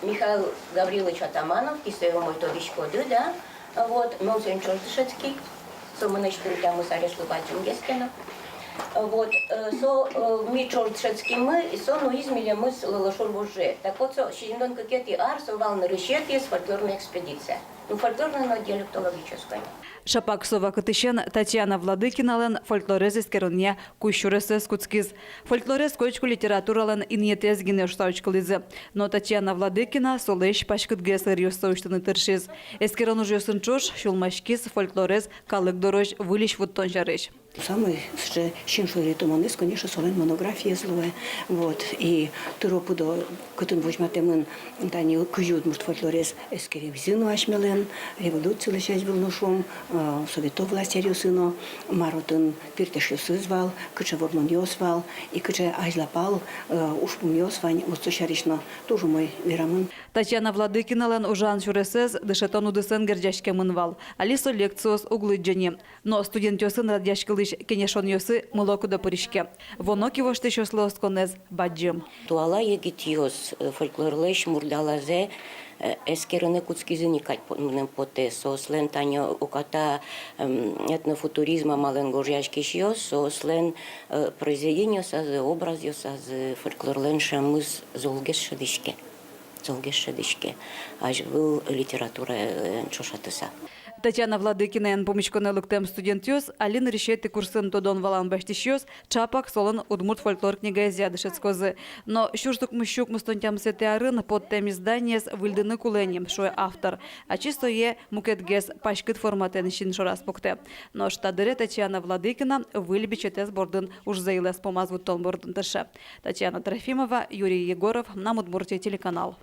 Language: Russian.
Михаил Гаврилович Атаманов, кисею мой то вишкоды, да, вот, Мелсен Чортышецкий, Сомынычтын тямы сарешлы бачым гескена. Вот, ми Чортышецкий мы, и ну измели мы с Лалашур уже. Так вот, щеден какие-то арсен вал на решетке с фольклорной экспедиция. Ну, фольклорная, но диалектологическая. Шапаксова Катыщен Татьяна Владыкинален фольклорезис керуне кущуресес куцкиз. Фольклорез кочку литературален иньетез гинештаучкализы. Но Татьяна Владыкина солеш пашкытгес ирьёстаучтыны тыршиз. Эскерон уже сынчош шулмашкиз фольклорез калык дорож вылищ вот тонжарыш. Самый ще щеншли туманис, конечно, солен монография злое. Вот. И тыропу до кутун возьматемын тани кujud мурт фольклорез эскеревизину ашмелен, революцию лишать был ношом, советов властярю сыно, маротын пиртешью сызвал, кыче вормон ёсвал, и кыче айзлапал, ушпум ёсвань, вот сощарично тоже мой верамын. Татьяна Владыкинален ужан шуресез дышетон удысын гердяшке мынвал. Алисо лекциос углыджени. Но студент ёсын радяшкылыш кенешон ёсы мылоку да пырышке. Вонок его штыш ёслос конез баджим. Туала егит ёс фольклорлыш мурдалазе эскерыны куцкизыни катпонын поте сослен таня уката этнофутуризма мален горжашкиш ёс сослен произведение сазы образ ёс аз фольклорлен шамыз золгеш шадышке. Аж был литература чошатыса. Татьяна Владыкина помечконелык тем студентёс, Алина решеты курсын тодон валан баштишёс, чапак солон удмурт фольклор книга изядышецкозы. Но щурстук мыщук мустонтям сетеарын под тем изданиес выльдыны куленем, шо автор. А чисто е мукетгес пашкыт форматен шин шорас пукте. Но штадыре Татьяна Владыкина выльбичетес бордын уж заилес помазвут тон бордын тыше. Татьяна Трофимова, Юрий Егоров, на Удмуртия телеканал.